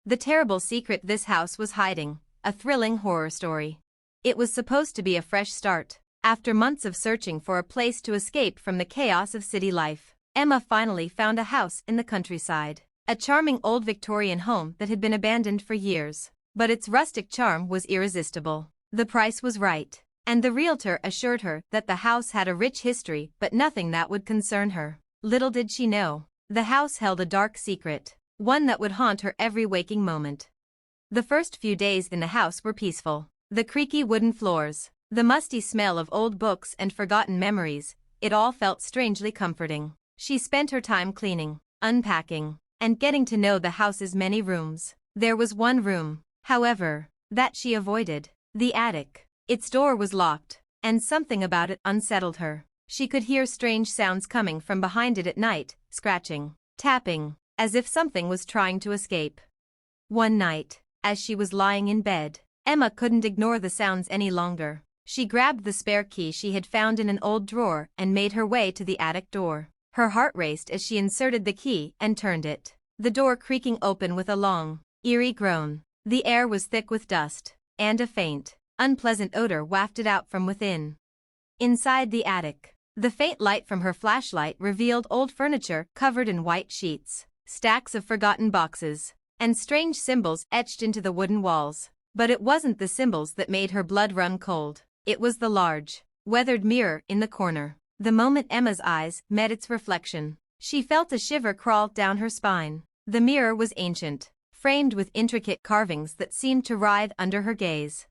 The terrible secret this house was hiding, a thrilling horror story. It was supposed to be a fresh start. After months of searching for a place to escape from the chaos of city life, Emma finally found a house in the countryside. A charming old Victorian home that had been abandoned for years. But its rustic charm was irresistible. The price was right, and the realtor assured her that the house had a rich history but nothing that would concern her. Little did she know, the house held a dark secret, one that would haunt her every waking moment. The first few days in the house were peaceful. The creaky wooden floors, the musty smell of old books and forgotten memories, it all felt strangely comforting. She spent her time cleaning, unpacking, and getting to know the house's many rooms. There was one room, however, that she avoided, the attic. Its door was locked, and something about it unsettled her. She could hear strange sounds coming from behind it at night, scratching, tapping, as if something was trying to escape. One night, as she was lying in bed, Emma couldn't ignore the sounds any longer. She grabbed the spare key she had found in an old drawer and made her way to the attic door. Her heart raced as she inserted the key and turned it, the door creaking open with a long, eerie groan. The air was thick with dust, and a faint, unpleasant odor wafted out from within. Inside the attic, the faint light from her flashlight revealed old furniture covered in white sheets, stacks of forgotten boxes, and strange symbols etched into the wooden walls. But it wasn't the symbols that made her blood run cold. It was the large, weathered mirror in the corner. The moment Emma's eyes met its reflection, she felt a shiver crawl down her spine. The mirror was ancient, framed with intricate carvings that seemed to writhe under her gaze.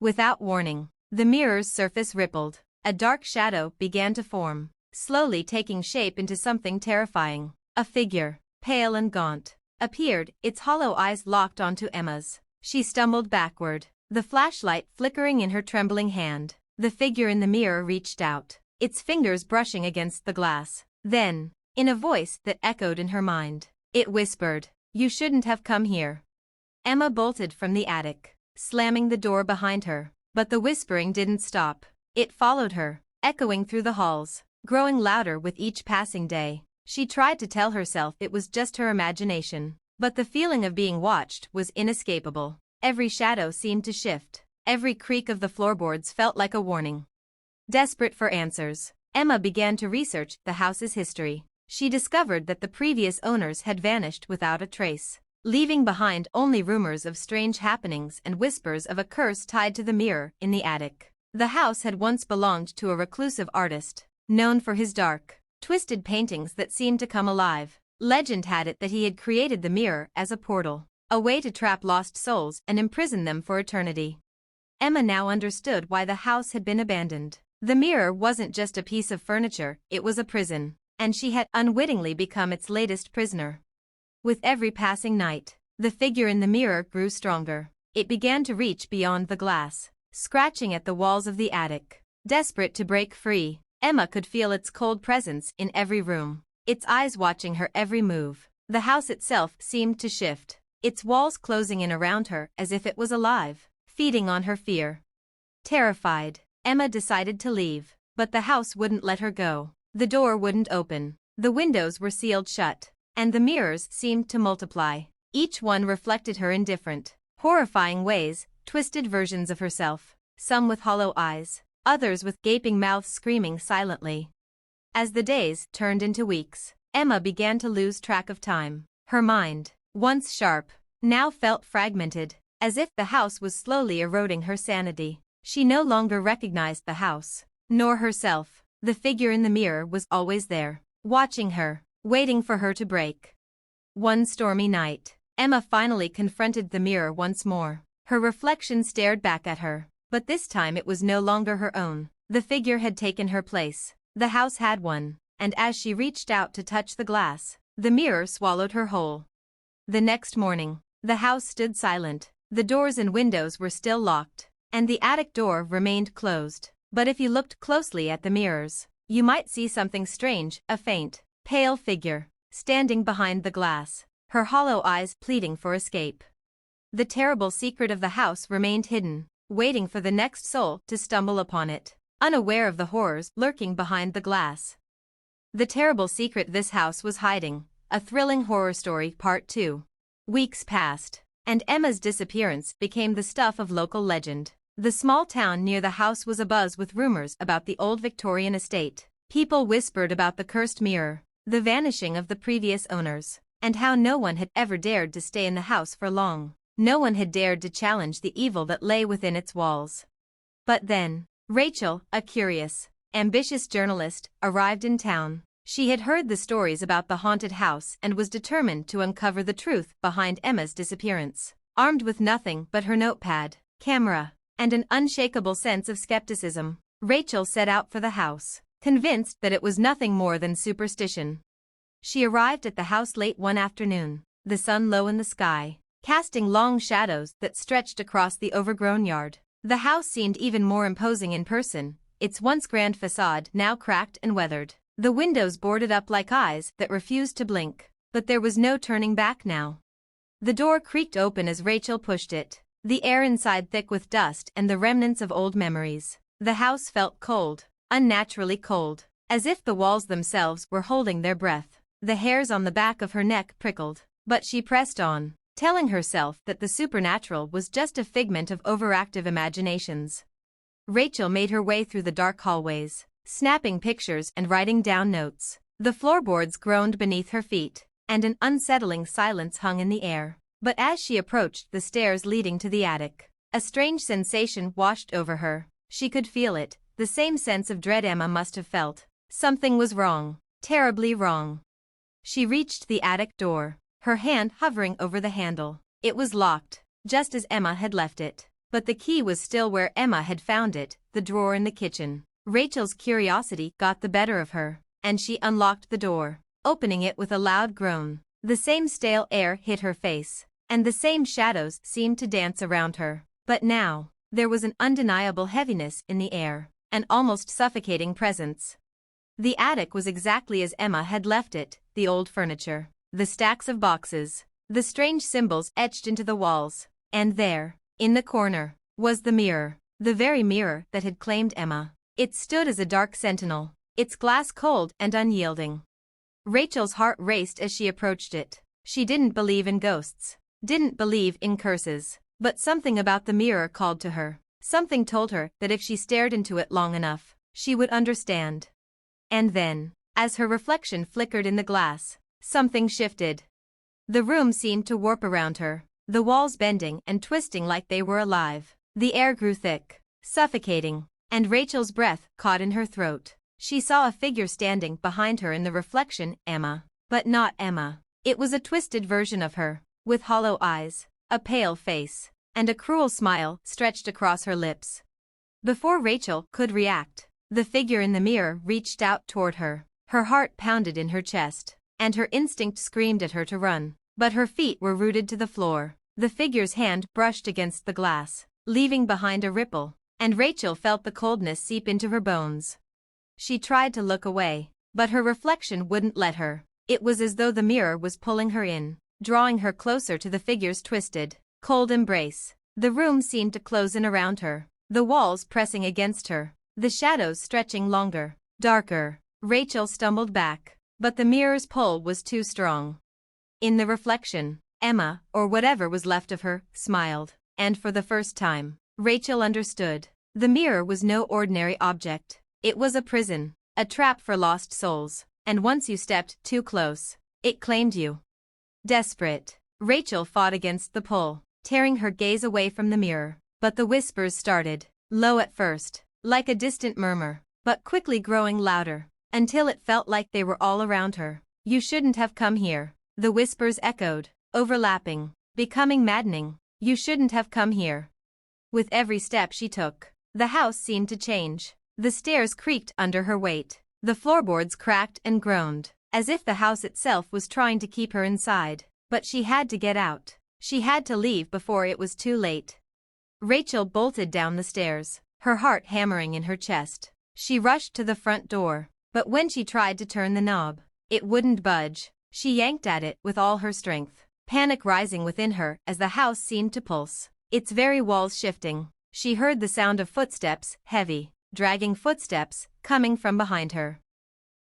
Without warning, the mirror's surface rippled. A dark shadow began to form, slowly taking shape into something terrifying. A figure, pale and gaunt, appeared, its hollow eyes locked onto Emma's. She stumbled backward, the flashlight flickering in her trembling hand. The figure in the mirror reached out, its fingers brushing against the glass. Then, in a voice that echoed in her mind, it whispered, "You shouldn't have come here." Emma bolted from the attic, slamming the door behind her. But the whispering didn't stop. It followed her, echoing through the halls, growing louder with each passing day. She tried to tell herself it was just her imagination, but the feeling of being watched was inescapable. Every shadow seemed to shift, every creak of the floorboards felt like a warning. Desperate for answers, Emma began to research the house's history. She discovered that the previous owners had vanished without a trace, leaving behind only rumors of strange happenings and whispers of a curse tied to the mirror in the attic. The house had once belonged to a reclusive artist, known for his dark, twisted paintings that seemed to come alive. Legend had it that he had created the mirror as a portal, a way to trap lost souls and imprison them for eternity. Emma now understood why the house had been abandoned. The mirror wasn't just a piece of furniture, it was a prison, and she had unwittingly become its latest prisoner. With every passing night, the figure in the mirror grew stronger. It began to reach beyond the glass, scratching at the walls of the attic. Desperate to break free, Emma could feel its cold presence in every room, its eyes watching her every move. The house itself seemed to shift, its walls closing in around her as if it was alive, feeding on her fear. Terrified, Emma decided to leave, but the house wouldn't let her go. The door wouldn't open, the windows were sealed shut, and the mirrors seemed to multiply. Each one reflected her in different, horrifying ways, twisted versions of herself, some with hollow eyes, others with gaping mouths screaming silently. As the days turned into weeks, Emma began to lose track of time. Her mind, once sharp, now felt fragmented, as if the house was slowly eroding her sanity. She no longer recognized the house, nor herself. The figure in the mirror was always there, watching her, waiting for her to break. One stormy night, Emma finally confronted the mirror once more. Her reflection stared back at her, but this time it was no longer her own. The figure had taken her place. The house had one, and as she reached out to touch the glass, the mirror swallowed her whole. The next morning, the house stood silent. The doors and windows were still locked, and the attic door remained closed. But if you looked closely at the mirrors, you might see something strange, a faint, pale figure, standing behind the glass, her hollow eyes pleading for escape. The terrible secret of the house remained hidden, waiting for the next soul to stumble upon it, unaware of the horrors lurking behind the glass. The terrible secret this house was hiding, a thrilling horror story, Part 2. Weeks passed, and Emma's disappearance became the stuff of local legend. The small town near the house was abuzz with rumors about the old Victorian estate. People whispered about the cursed mirror, the vanishing of the previous owners, and how no one had ever dared to stay in the house for long. No one had dared to challenge the evil that lay within its walls. But then, Rachel, a curious, ambitious journalist, arrived in town. She had heard the stories about the haunted house and was determined to uncover the truth behind Emma's disappearance. Armed with nothing but her notepad, camera, and an unshakable sense of skepticism, Rachel set out for the house, convinced that it was nothing more than superstition. She arrived at the house late one afternoon, the sun low in the sky, casting long shadows that stretched across the overgrown yard. The house seemed even more imposing in person, its once grand facade now cracked and weathered. The windows boarded up like eyes that refused to blink, but there was no turning back now. The door creaked open as Rachel pushed it, the air inside thick with dust and the remnants of old memories. The house felt cold, unnaturally cold, as if the walls themselves were holding their breath. The hairs on the back of her neck prickled, but she pressed on, telling herself that the supernatural was just a figment of overactive imaginations. Rachel made her way through the dark hallways, snapping pictures and writing down notes. The floorboards groaned beneath her feet, and an unsettling silence hung in the air. But as she approached the stairs leading to the attic, a strange sensation washed over her. She could feel it, the same sense of dread Emma must have felt. Something was wrong, terribly wrong. She reached the attic door, her hand hovering over the handle. It was locked, just as Emma had left it. But the key was still where Emma had found it, the drawer in the kitchen. Rachel's curiosity got the better of her, and she unlocked the door, opening it with a loud groan. The same stale air hit her face, and the same shadows seemed to dance around her. But now, there was an undeniable heaviness in the air, an almost suffocating presence. The attic was exactly as Emma had left it, the old furniture, the stacks of boxes, the strange symbols etched into the walls, and there, in the corner, was the mirror, the very mirror that had claimed Emma. It stood as a dark sentinel, its glass cold and unyielding. Rachel's heart raced as she approached it. She didn't believe in ghosts, didn't believe in curses, but something about the mirror called to her. Something told her that if she stared into it long enough, she would understand. And then, as her reflection flickered in the glass, something shifted. The room seemed to warp around her, the walls bending and twisting like they were alive. The air grew thick, suffocating, and Rachel's breath caught in her throat. She saw a figure standing behind her in the reflection, Emma. But not Emma. It was a twisted version of her, with hollow eyes, a pale face, and a cruel smile stretched across her lips. Before Rachel could react, the figure in the mirror reached out toward her. Her heart pounded in her chest, and her instinct screamed at her to run. But her feet were rooted to the floor. The figure's hand brushed against the glass, leaving behind a ripple, and Rachel felt the coldness seep into her bones. She tried to look away, but her reflection wouldn't let her. It was as though the mirror was pulling her in, drawing her closer to the figure's twisted, cold embrace. The room seemed to close in around her, the walls pressing against her, the shadows stretching longer, darker. Rachel stumbled back, but the mirror's pull was too strong. In the reflection, Emma, or whatever was left of her, smiled, and for the first time, Rachel understood. The mirror was no ordinary object. It was a prison, a trap for lost souls, and once you stepped too close, it claimed you. Desperate, Rachel fought against the pull, tearing her gaze away from the mirror. But the whispers started, low at first, like a distant murmur, but quickly growing louder, until it felt like they were all around her. You shouldn't have come here. The whispers echoed, overlapping, becoming maddening. You shouldn't have come here. With every step she took, the house seemed to change. The stairs creaked under her weight. The floorboards cracked and groaned, as if the house itself was trying to keep her inside. But she had to get out. She had to leave before it was too late. Rachel bolted down the stairs, her heart hammering in her chest. She rushed to the front door, but when she tried to turn the knob, it wouldn't budge. She yanked at it with all her strength, panic rising within her as the house seemed to pulse, its very walls shifting. She heard the sound of footsteps, heavy, dragging footsteps, coming from behind her.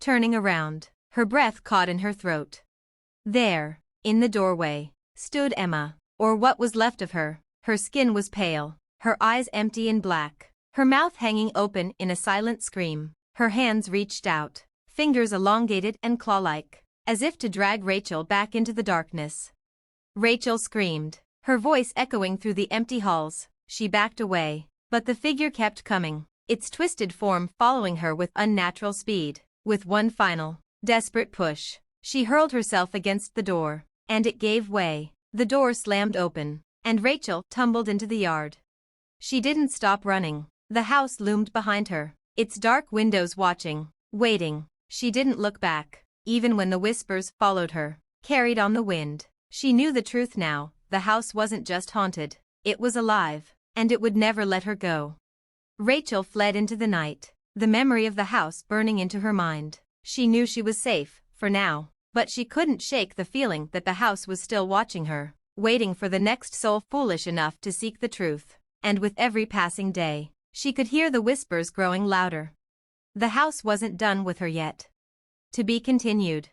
Turning around, her breath caught in her throat. There, in the doorway, stood Emma, or what was left of her. Her skin was pale, her eyes empty and black, her mouth hanging open in a silent scream. Her hands reached out, fingers elongated and claw-like, as if to drag Rachel back into the darkness. Rachel screamed, her voice echoing through the empty halls. She backed away, but the figure kept coming, its twisted form following her with unnatural speed. With one final, desperate push, she hurled herself against the door, and it gave way. The door slammed open, and Rachel tumbled into the yard. She didn't stop running. The house loomed behind her, its dark windows watching, waiting. She didn't look back, even when the whispers followed her, carried on the wind. She knew the truth now. The house wasn't just haunted, it was alive, and it would never let her go. Rachel fled into the night, the memory of the house burning into her mind. She knew she was safe, for now, but she couldn't shake the feeling that the house was still watching her, waiting for the next soul foolish enough to seek the truth. And with every passing day, she could hear the whispers growing louder. The house wasn't done with her yet. To be continued.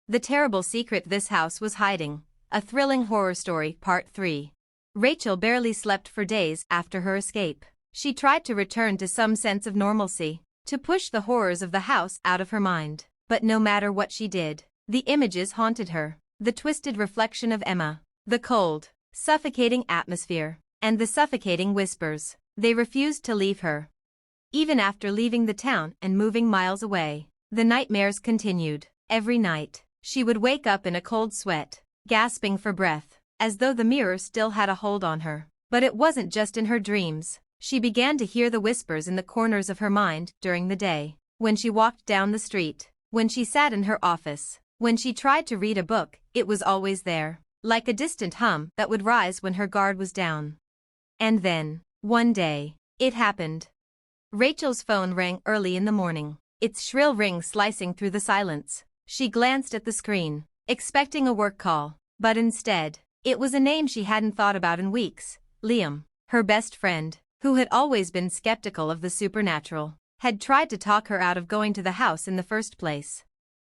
The terrible secret this house was hiding. A Thrilling Horror Story, Part 3. Rachel barely slept for days after her escape. She tried to return to some sense of normalcy, to push the horrors of the house out of her mind. But no matter what she did, the images haunted her. The twisted reflection of Emma, the cold, suffocating atmosphere, and the suffocating whispers. They refused to leave her. Even after leaving the town and moving miles away, the nightmares continued. Every night, she would wake up in a cold sweat, gasping for breath, as though the mirror still had a hold on her. But it wasn't just in her dreams. She began to hear the whispers in the corners of her mind during the day. When she walked down the street, when she sat in her office, when she tried to read a book, it was always there, like a distant hum that would rise when her guard was down. And then, one day, it happened. Rachel's phone rang early in the morning, its shrill ring slicing through the silence. She glanced at the screen, expecting a work call, but instead, it was a name she hadn't thought about in weeks. Liam, her best friend, who had always been skeptical of the supernatural, had tried to talk her out of going to the house in the first place.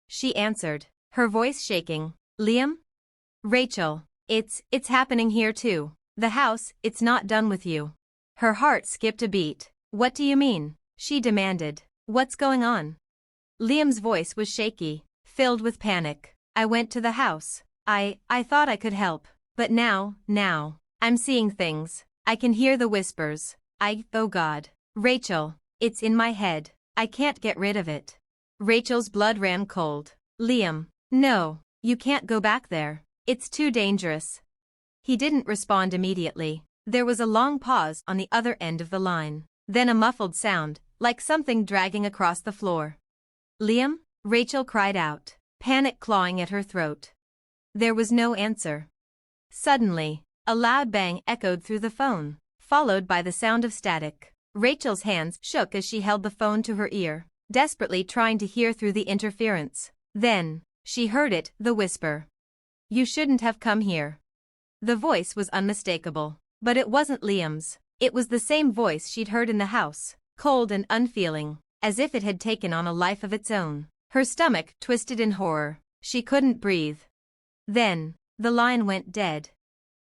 She answered, her voice shaking. Liam? Rachel, it's happening here too. The house, it's not done with you. Her heart skipped a beat. What do you mean? She demanded. What's going on? Liam's voice was shaky, filled with panic. I went to the house. I thought I could help. But now, I'm seeing things. I can hear the whispers. Oh God. Rachel, it's in my head. I can't get rid of it. Rachel's blood ran cold. Liam, no, you can't go back there. It's too dangerous. He didn't respond immediately. There was a long pause on the other end of the line. Then a muffled sound, like something dragging across the floor. Liam? Rachel cried out, panic clawing at her throat. There was no answer. Suddenly, a loud bang echoed through the phone, followed by the sound of static. Rachel's hands shook as she held the phone to her ear, desperately trying to hear through the interference. Then, she heard it, the whisper. You shouldn't have come here. The voice was unmistakable, but it wasn't Liam's. It was the same voice she'd heard in the house, cold and unfeeling, as if it had taken on a life of its own. Her stomach twisted in horror. She couldn't breathe. Then, the line went dead.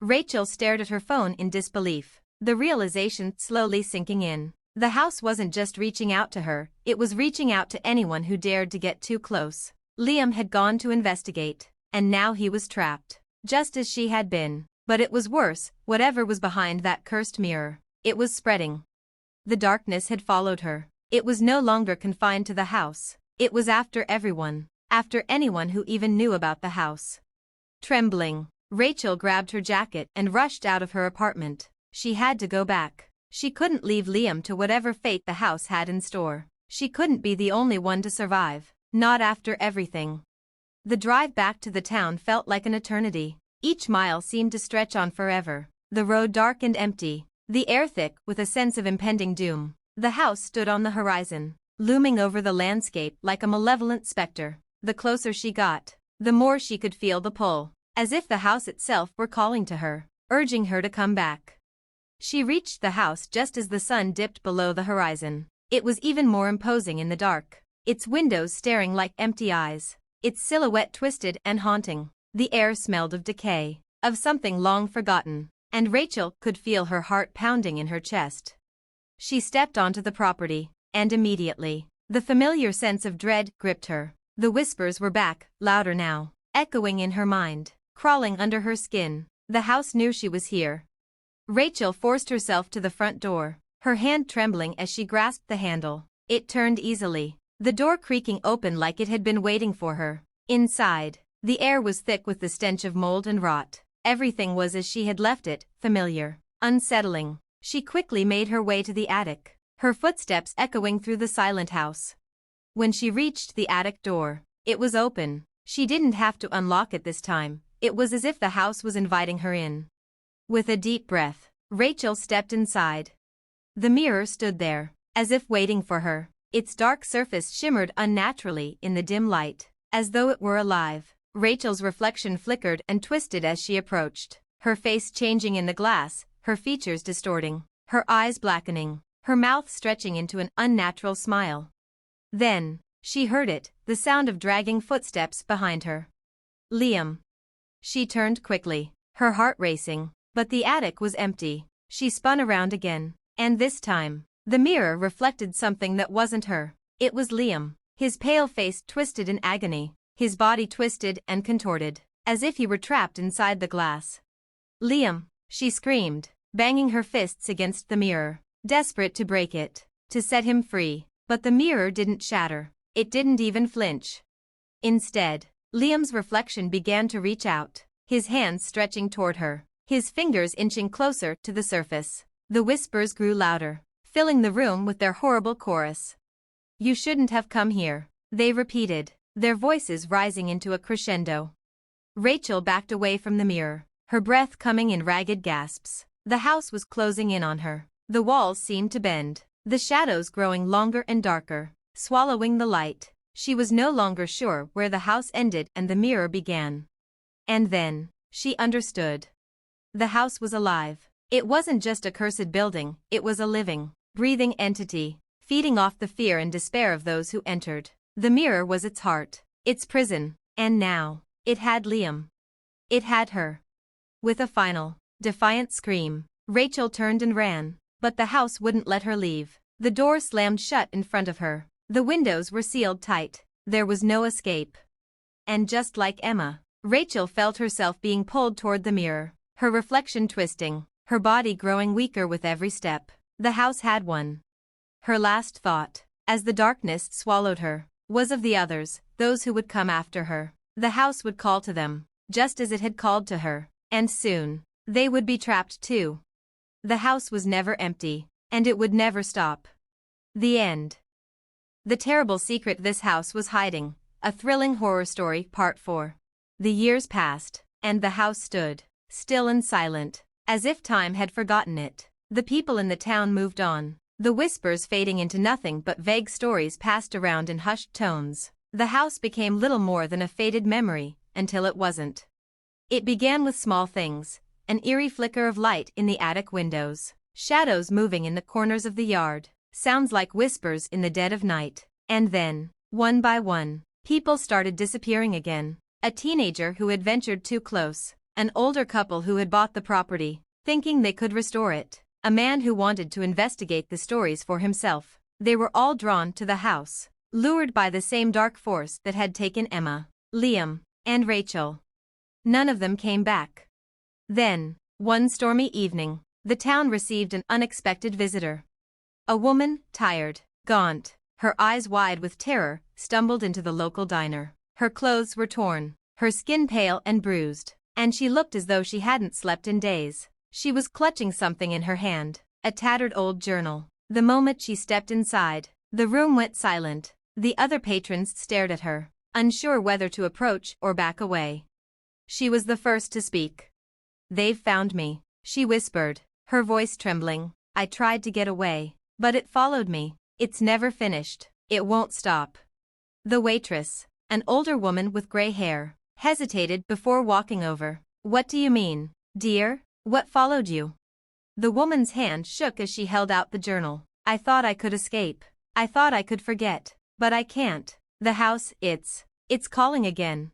Rachel stared at her phone in disbelief, the realization slowly sinking in. The house wasn't just reaching out to her, it was reaching out to anyone who dared to get too close. Liam had gone to investigate, and now he was trapped, just as she had been. But it was worse, whatever was behind that cursed mirror. It was spreading. The darkness had followed her. It was no longer confined to the house. It was after everyone, after anyone who even knew about the house. Trembling, Rachel grabbed her jacket and rushed out of her apartment. She had to go back. She couldn't leave Liam to whatever fate the house had in store. She couldn't be the only one to survive, not after everything. The drive back to the town felt like an eternity. Each mile seemed to stretch on forever. The road dark and empty, the air thick with a sense of impending doom. The house stood on the horizon, looming over the landscape like a malevolent specter. The closer she got, the more she could feel the pull, as if the house itself were calling to her, urging her to come back. She reached the house just as the sun dipped below the horizon. It was even more imposing in the dark, its windows staring like empty eyes, its silhouette twisted and haunting. The air smelled of decay, of something long forgotten, and Rachel could feel her heart pounding in her chest. She stepped onto the property, and immediately, the familiar sense of dread gripped her. The whispers were back, louder now, echoing in her mind, crawling under her skin. The house knew she was here. Rachel forced herself to the front door, her hand trembling as she grasped the handle. It turned easily, the door creaking open like it had been waiting for her. Inside, the air was thick with the stench of mold and rot. Everything was as she had left it, familiar, unsettling. She quickly made her way to the attic, her footsteps echoing through the silent house. When she reached the attic door, it was open. She didn't have to unlock it this time. It was as if the house was inviting her in. With a deep breath, Rachel stepped inside. The mirror stood there, as if waiting for her. Its dark surface shimmered unnaturally in the dim light, as though it were alive. Rachel's reflection flickered and twisted as she approached, her face changing in the glass, her features distorting, her eyes blackening, her mouth stretching into an unnatural smile. Then, she heard it, the sound of dragging footsteps behind her. Liam. She turned quickly, her heart racing, but the attic was empty. She spun around again, and this time, the mirror reflected something that wasn't her. It was Liam, his pale face twisted in agony, his body twisted and contorted, as if he were trapped inside the glass. Liam, she screamed, banging her fists against the mirror, desperate to break it, to set him free. But the mirror didn't shatter. It didn't even flinch. Instead, Liam's reflection began to reach out, his hands stretching toward her, his fingers inching closer to the surface. The whispers grew louder, filling the room with their horrible chorus. "You shouldn't have come here," they repeated, their voices rising into a crescendo. Rachel backed away from the mirror, her breath coming in ragged gasps. The house was closing in on her. The walls seemed to bend, the shadows growing longer and darker, swallowing the light. She was no longer sure where the house ended and the mirror began. And then, she understood. The house was alive. It wasn't just a cursed building, it was a living, breathing entity, feeding off the fear and despair of those who entered. The mirror was its heart, its prison, and now, it had Liam. It had her. With a final, defiant scream, Rachel turned and ran, but the house wouldn't let her leave. The door slammed shut in front of her. The windows were sealed tight. There was no escape. And just like Emma, Rachel felt herself being pulled toward the mirror, her reflection twisting, her body growing weaker with every step. The house had won. Her last thought, as the darkness swallowed her, was of the others, those who would come after her. The house would call to them, just as it had called to her, and soon, they would be trapped too. The house was never empty, and it would never stop. The end. The Terrible Secret This House Was Hiding, a thrilling horror story, Part 4. The years passed, and the house stood, still and silent, as if time had forgotten it. The people in the town moved on, the whispers fading into nothing but vague stories passed around in hushed tones. The house became little more than a faded memory, until it wasn't. It began with small things, an eerie flicker of light in the attic windows, shadows moving in the corners of the yard, sounds like whispers in the dead of night. And then, one by one, people started disappearing again. A teenager who had ventured too close, an older couple who had bought the property, thinking they could restore it, a man who wanted to investigate the stories for himself. They were all drawn to the house, lured by the same dark force that had taken Emma, Liam, and Rachel. None of them came back. Then, one stormy evening, the town received an unexpected visitor. A woman, tired, gaunt, her eyes wide with terror, stumbled into the local diner. Her clothes were torn, her skin pale and bruised, and she looked as though she hadn't slept in days. She was clutching something in her hand, a tattered old journal. The moment she stepped inside, the room went silent. The other patrons stared at her, unsure whether to approach or back away. She was the first to speak. "They've found me," she whispered, her voice trembling. "I tried to get away, but it followed me. It's never finished. It won't stop." The waitress, an older woman with gray hair, hesitated before walking over. "What do you mean, dear? What followed you?" The woman's hand shook as she held out the journal. "I thought I could escape. I thought I could forget. But I can't. The house, it's calling again."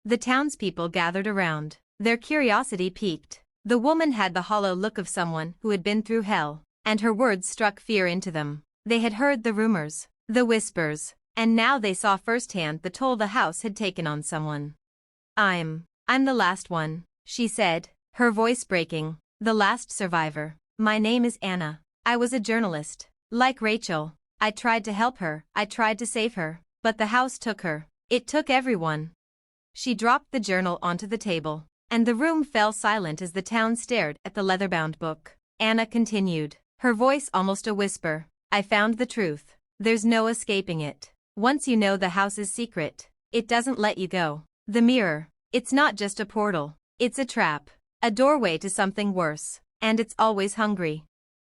The townspeople gathered around, Their curiosity piqued. The woman had the hollow look of someone who had been through hell, and her words struck fear into them. They had heard the rumors, the whispers, and now they saw firsthand the toll the house had taken on someone. I'm the last one, she said, her voice breaking. The last survivor. My name is Anna. I was a journalist. Like Rachel. I tried to help her, I tried to save her, but the house took her. It took everyone. She dropped the journal onto the table, and the room fell silent as the town stared at the leather-bound book. Anna continued, her voice almost a whisper. I found the truth. There's no escaping it. Once you know the house's secret, it doesn't let you go. The mirror. It's not just a portal. It's a trap. A doorway to something worse. And it's always hungry.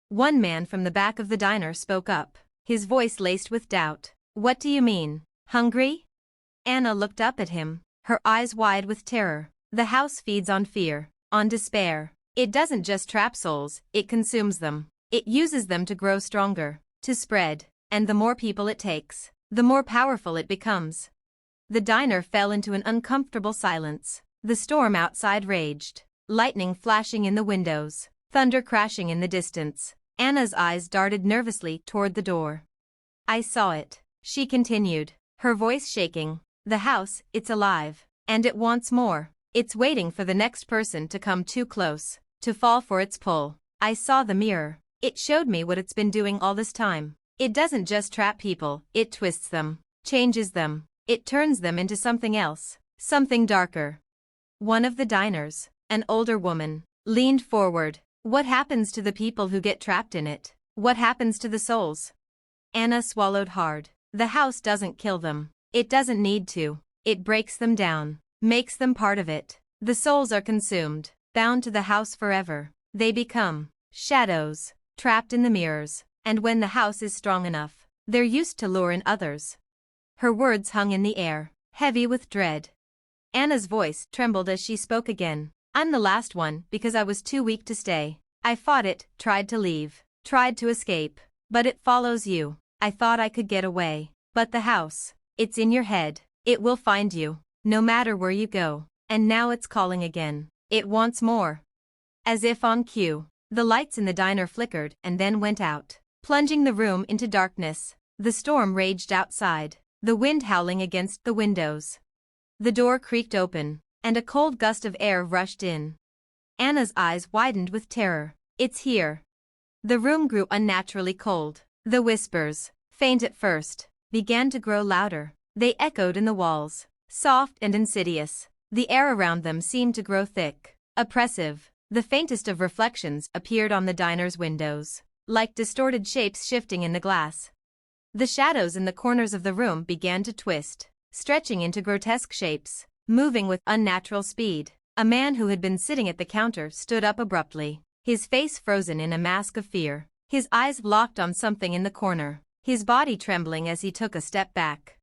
One man from the back of the diner spoke up, his voice laced with doubt. What do you mean? Hungry? Anna looked up at him, her eyes wide with terror. The house feeds on fear, on despair. It doesn't just trap souls, it consumes them. It uses them to grow stronger, to spread, and the more people it takes, the more powerful it becomes. The diner fell into an uncomfortable silence. The storm outside raged, lightning flashing in the windows, thunder crashing in the distance. Anna's eyes darted nervously toward the door. I saw it, she continued, her voice shaking. The house, it's alive, and it wants more. It's waiting for the next person to come too close, to fall for its pull. I saw the mirror. It showed me what it's been doing all this time. It doesn't just trap people, it twists them, changes them. It turns them into something else, something darker. One of the diners, an older woman, leaned forward. What happens to the people who get trapped in it? What happens to the souls? Anna swallowed hard. The house doesn't kill them. It doesn't need to. It breaks them down, makes them part of it. The souls are consumed, bound to the house forever. They become shadows, trapped in the mirrors, and when the house is strong enough, they're used to lure in others. Her words hung in the air, heavy with dread. Anna's voice trembled as she spoke again. I'm the last one because I was too weak to stay. I fought it, tried to leave, tried to escape. But it follows you. I thought I could get away. But the house, it's in your head. It will find you, no matter where you go. And now it's calling again. It wants more. As if on cue, the lights in the diner flickered and then went out, plunging the room into darkness. The storm raged outside, the wind howling against the windows. The door creaked open, and a cold gust of air rushed in. Anna's eyes widened with terror. It's here. The room grew unnaturally cold. The whispers, faint at first, began to grow louder. They echoed in the walls, soft and insidious. The air around them seemed to grow thick, oppressive. The faintest of reflections appeared on the diner's windows, like distorted shapes shifting in the glass. The shadows in the corners of the room began to twist, stretching into grotesque shapes, moving with unnatural speed. A man who had been sitting at the counter stood up abruptly, his face frozen in a mask of fear, his eyes locked on something in the corner, his body trembling as he took a step back.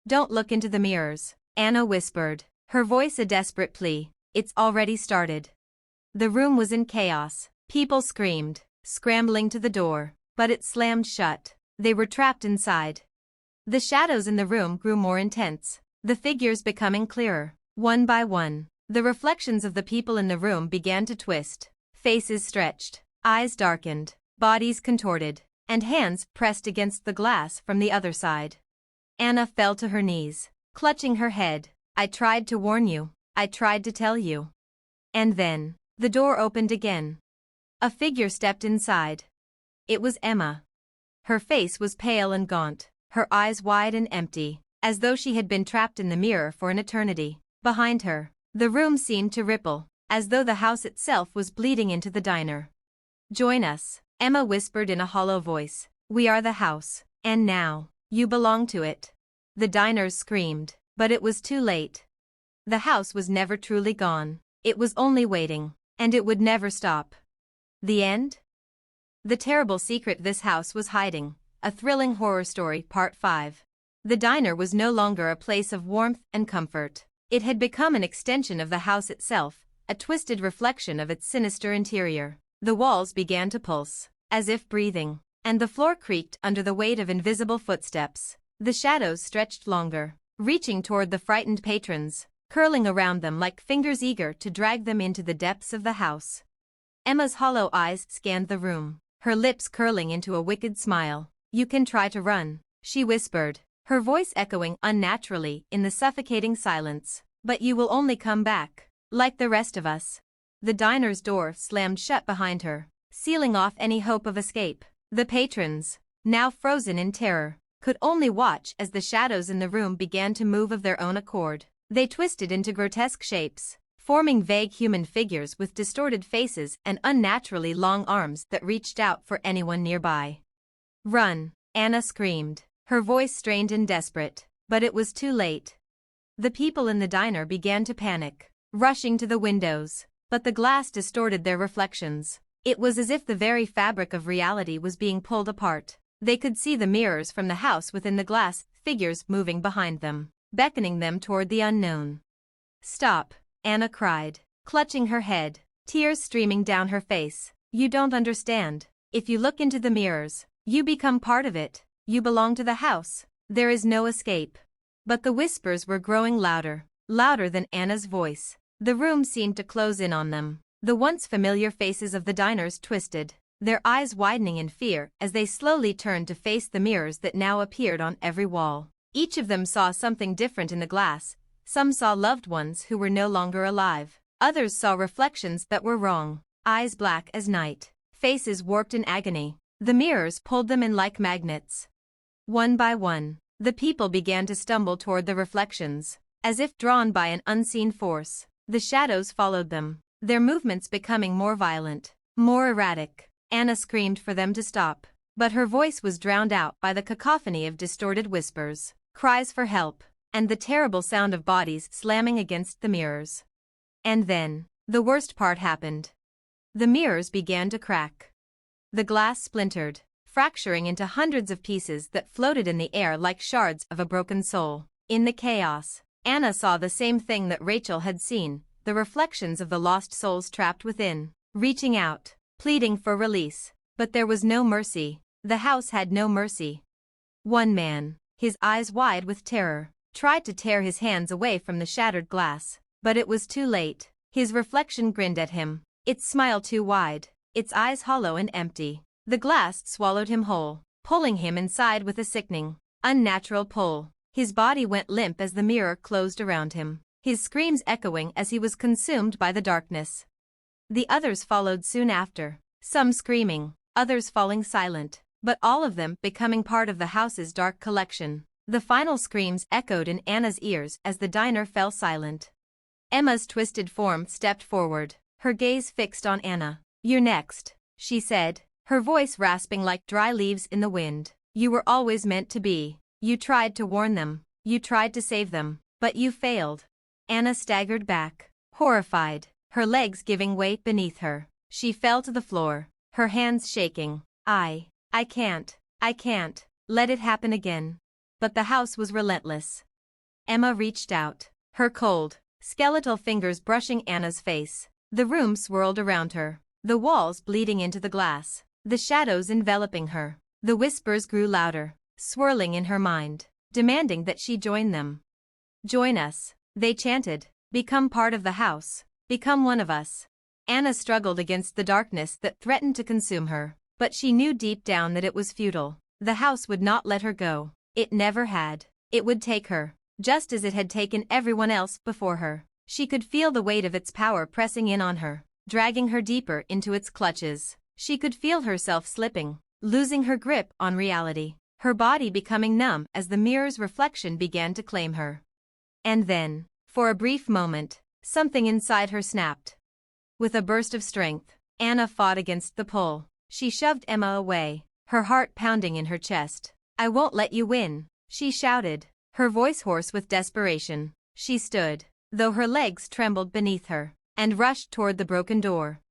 Don't look into the mirrors, Anna whispered, her voice a desperate plea. It's already started. The room was in chaos. People screamed, scrambling to the door, but it slammed shut. They were trapped inside. The shadows in the room grew more intense, the figures becoming clearer. One by one, the reflections of the people in the room began to twist. Faces stretched, eyes darkened, bodies contorted, and hands pressed against the glass from the other side. Anna fell to her knees, clutching her head. I tried to warn you. I tried to tell you. And then, the door opened again. A figure stepped inside. It was Emma. Her face was pale and gaunt, her eyes wide and empty, as though she had been trapped in the mirror for an eternity. Behind her, the room seemed to ripple, as though the house itself was bleeding into the diner. Join us, Emma whispered in a hollow voice. We are the house, and now, you belong to it. The diners screamed, but it was too late. The house was never truly gone. It was only waiting, and it would never stop. The end? The terrible secret this house was hiding. A thrilling horror story, Part 5. The diner was no longer a place of warmth and comfort. It had become an extension of the house itself, a twisted reflection of its sinister interior. The walls began to pulse, as if breathing, and the floor creaked under the weight of invisible footsteps. The shadows stretched longer, reaching toward the frightened patrons. curling around them like fingers eager to drag them into the depths of the house. Emma's hollow eyes scanned the room, her lips curling into a wicked smile. "You can try to run," she whispered, her voice echoing unnaturally in the suffocating silence. "But you will only come back, like the rest of us." The diner's door slammed shut behind her, sealing off any hope of escape. The patrons, now frozen in terror, could only watch as the shadows in the room began to move of their own accord. They twisted into grotesque shapes, forming vague human figures with distorted faces and unnaturally long arms that reached out for anyone nearby. "Run," Anna screamed, her voice strained and desperate, but it was too late. The people in the diner began to panic, rushing to the windows, but the glass distorted their reflections. It was as if the very fabric of reality was being pulled apart. They could see the mirrors from the house within the glass, figures moving behind them, beckoning them toward the unknown. "Stop," Anna cried, clutching her head, tears streaming down her face. "You don't understand. If you look into the mirrors, you become part of it. You belong to the house. There is no escape." But the whispers were growing louder, louder than Anna's voice. The room seemed to close in on them. The once familiar faces of the diners twisted, their eyes widening in fear as they slowly turned to face the mirrors that now appeared on every wall. Each of them saw something different in the glass. Some saw loved ones who were no longer alive. Others saw reflections that were wrong, eyes black as night, faces warped in agony. The mirrors pulled them in like magnets. One by one, the people began to stumble toward the reflections, as if drawn by an unseen force. The shadows followed them, their movements becoming more violent, more erratic. Anna screamed for them to stop, but her voice was drowned out by the cacophony of distorted whispers, cries for help, and the terrible sound of bodies slamming against the mirrors. And then, the worst part happened. The mirrors began to crack. The glass splintered, fracturing into hundreds of pieces that floated in the air like shards of a broken soul. In the chaos, Anna saw the same thing that Rachel had seen, the reflections of the lost souls trapped within, reaching out, pleading for release. But there was no mercy. The house had no mercy. One man, his eyes wide with terror, tried to tear his hands away from the shattered glass, but it was too late. His reflection grinned at him, its smile too wide, its eyes hollow and empty. The glass swallowed him whole, pulling him inside with a sickening, unnatural pull. His body went limp as the mirror closed around him, his screams echoing as he was consumed by the darkness. The others followed soon after, some screaming, others falling silent, but all of them becoming part of the house's dark collection. The final screams echoed in Anna's ears as the diner fell silent. Emma's twisted form stepped forward, her gaze fixed on Anna. "You're next," she said, her voice rasping like dry leaves in the wind. "You were always meant to be. You tried to warn them, you tried to save them, but you failed." Anna staggered back, horrified, her legs giving way beneath her. She fell to the floor, her hands shaking. I can't, let it happen again." But the house was relentless. Emma reached out, her cold, skeletal fingers brushing Anna's face. The room swirled around her, the walls bleeding into the glass, the shadows enveloping her. The whispers grew louder, swirling in her mind, demanding that she join them. "Join us," they chanted. "Become part of the house. Become one of us." Anna struggled against the darkness that threatened to consume her, but she knew deep down that it was futile. The house would not let her go. It never had. It would take her, just as it had taken everyone else before her. She could feel the weight of its power pressing in on her, dragging her deeper into its clutches. She could feel herself slipping, losing her grip on reality, her body becoming numb as the mirror's reflection began to claim her. And then, for a brief moment, something inside her snapped. With a burst of strength, Anna fought against the pull. She shoved Emma away, her heart pounding in her chest. "I won't let you win," she shouted, her voice hoarse with desperation. She stood, though her legs trembled beneath her, and rushed toward the broken door.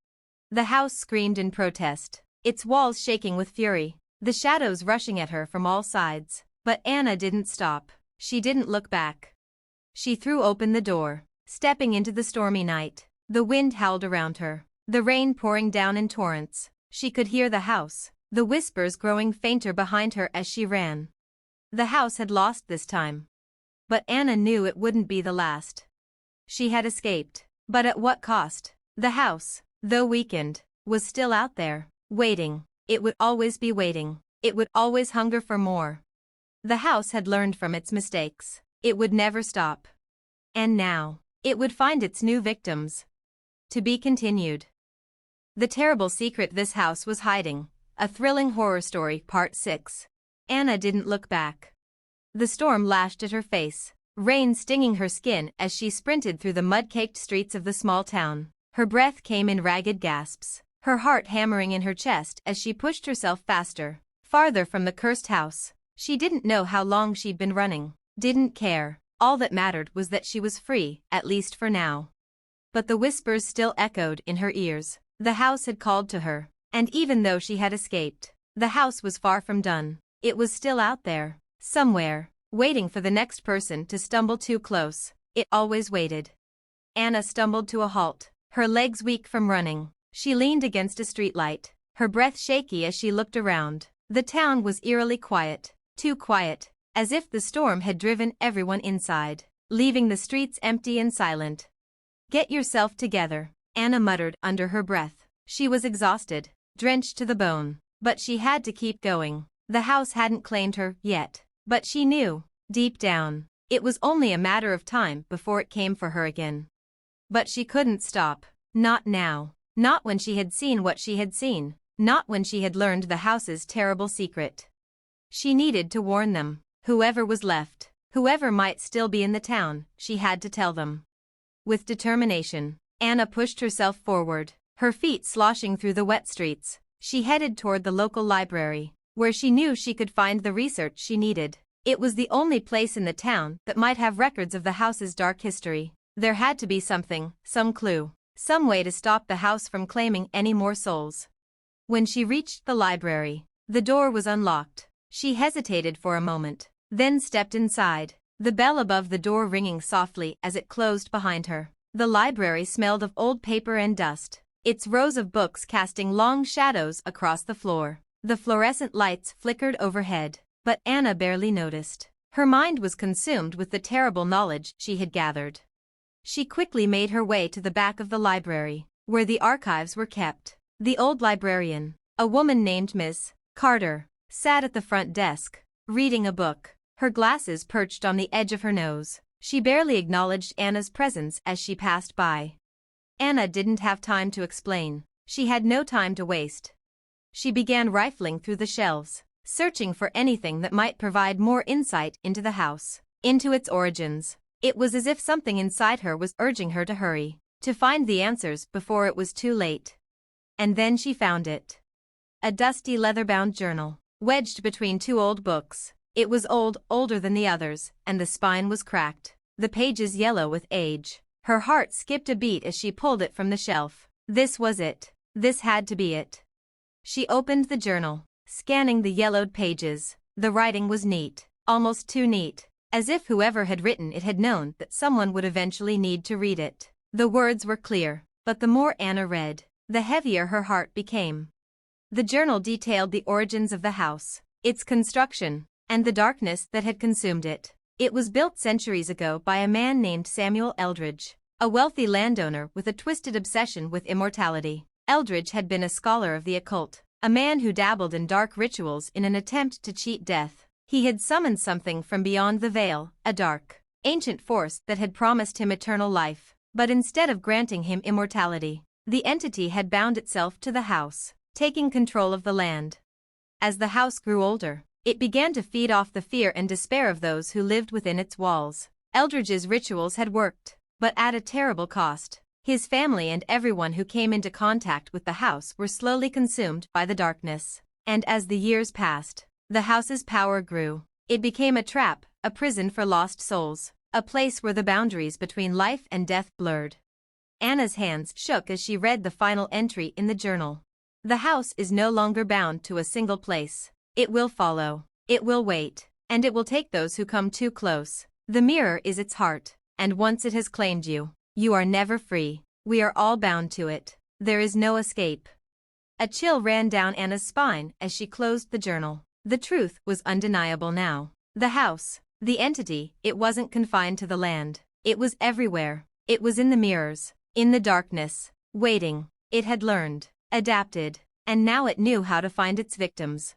The house screamed in protest, its walls shaking with fury, the shadows rushing at her from all sides. But Anna didn't stop. She didn't look back. She threw open the door, stepping into the stormy night. The wind howled around her, the rain pouring down in torrents. She could hear the house, the whispers growing fainter behind her as she ran. The house had lost this time. But Anna knew it wouldn't be the last. She had escaped. But at what cost? The house, though weakened, was still out there, waiting. It would always be waiting. It would always hunger for more. The house had learned from its mistakes. It would never stop. And now, it would find its new victims. To be continued. The terrible secret this house was hiding. A thrilling horror story, Part 6. Anna didn't look back. The storm lashed at her face, rain stinging her skin as she sprinted through the mud-caked streets of the small town. Her breath came in ragged gasps, her heart hammering in her chest as she pushed herself faster, farther from the cursed house. She didn't know how long she'd been running, didn't care. All that mattered was that she was free, at least for now. But the whispers still echoed in her ears. The house had called to her, and even though she had escaped, the house was far from done. It was still out there, somewhere, waiting for the next person to stumble too close. It always waited. Anna stumbled to a halt, her legs weak from running. She leaned against a streetlight, her breath shaky as she looked around. The town was eerily quiet, too quiet, as if the storm had driven everyone inside, leaving the streets empty and silent. "Get yourself together," Anna muttered under her breath. She was exhausted, drenched to the bone, but she had to keep going. The house hadn't claimed her yet, but she knew, deep down, it was only a matter of time before it came for her again. But she couldn't stop. Not now. Not when she had seen what she had seen. Not when she had learned the house's terrible secret. She needed to warn them. Whoever was left, whoever might still be in the town, she had to tell them. With determination, Anna pushed herself forward, her feet sloshing through the wet streets. She headed toward the local library, where she knew she could find the research she needed. It was the only place in the town that might have records of the house's dark history. There had to be something, some clue, some way to stop the house from claiming any more souls. When she reached the library, the door was unlocked. She hesitated for a moment, then stepped inside, the bell above the door ringing softly as it closed behind her. The library smelled of old paper and dust, its rows of books casting long shadows across the floor. The fluorescent lights flickered overhead, but Anna barely noticed. Her mind was consumed with the terrible knowledge she had gathered. She quickly made her way to the back of the library, where the archives were kept. The old librarian, a woman named Miss Carter, sat at the front desk, reading a book, her glasses perched on the edge of her nose. She barely acknowledged Anna's presence as she passed by. Anna didn't have time to explain. She had no time to waste. She began rifling through the shelves, searching for anything that might provide more insight into the house, into its origins. It was as if something inside her was urging her to hurry, to find the answers before it was too late. And then she found it. A dusty leather-bound journal, wedged between two old books. It was old, older than the others, and the spine was cracked, the pages yellow with age. Her heart skipped a beat as she pulled it from the shelf. This was it. This had to be it. She opened the journal, scanning the yellowed pages. The writing was neat, almost too neat, as if whoever had written it had known that someone would eventually need to read it. The words were clear, but the more Anna read, the heavier her heart became. The journal detailed the origins of the house, its construction, and the darkness that had consumed it. It was built centuries ago by a man named Samuel Eldridge, a wealthy landowner with a twisted obsession with immortality. Eldridge had been a scholar of the occult, a man who dabbled in dark rituals in an attempt to cheat death. He had summoned something from beyond the veil, a dark, ancient force that had promised him eternal life, but instead of granting him immortality, the entity had bound itself to the house, taking control of the land. As the house grew older, it began to feed off the fear and despair of those who lived within its walls. Eldridge's rituals had worked, but at a terrible cost. His family and everyone who came into contact with the house were slowly consumed by the darkness. And as the years passed, the house's power grew. It became a trap, a prison for lost souls, a place where the boundaries between life and death blurred. Anna's hands shook as she read the final entry in the journal. The house is no longer bound to a single place. It will follow, it will wait, and it will take those who come too close. The mirror is its heart, and once it has claimed you, you are never free. We are all bound to it. There is no escape. A chill ran down Anna's spine as she closed the journal. The truth was undeniable now. The house, the entity, it wasn't confined to the land. It was everywhere. It was in the mirrors, in the darkness, waiting. It had learned, adapted, and now it knew how to find its victims.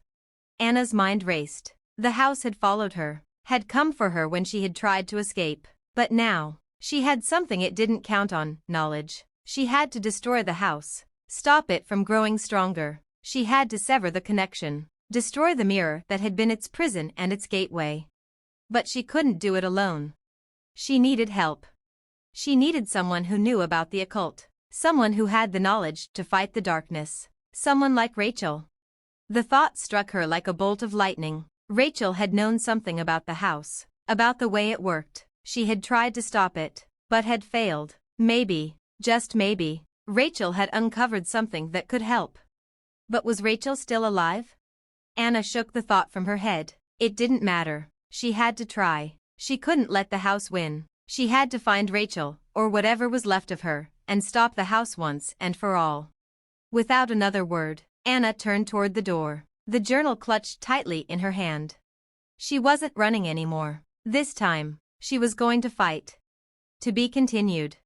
Anna's mind raced. The house had followed her, had come for her when she had tried to escape. But now, she had something it didn't count on, knowledge. She had to destroy the house, stop it from growing stronger. She had to sever the connection, destroy the mirror that had been its prison and its gateway. But she couldn't do it alone. She needed help. She needed someone who knew about the occult, someone who had the knowledge to fight the darkness, someone like Rachel. The thought struck her like a bolt of lightning. Rachel had known something about the house, about the way it worked. She had tried to stop it, but had failed. Maybe, just maybe, Rachel had uncovered something that could help. But was Rachel still alive? Anna shook the thought from her head. It didn't matter. She had to try. She couldn't let the house win. She had to find Rachel, or whatever was left of her, and stop the house once and for all. Without another word, Anna turned toward the door, the journal clutched tightly in her hand. She wasn't running anymore. This time, she was going to fight. To be continued.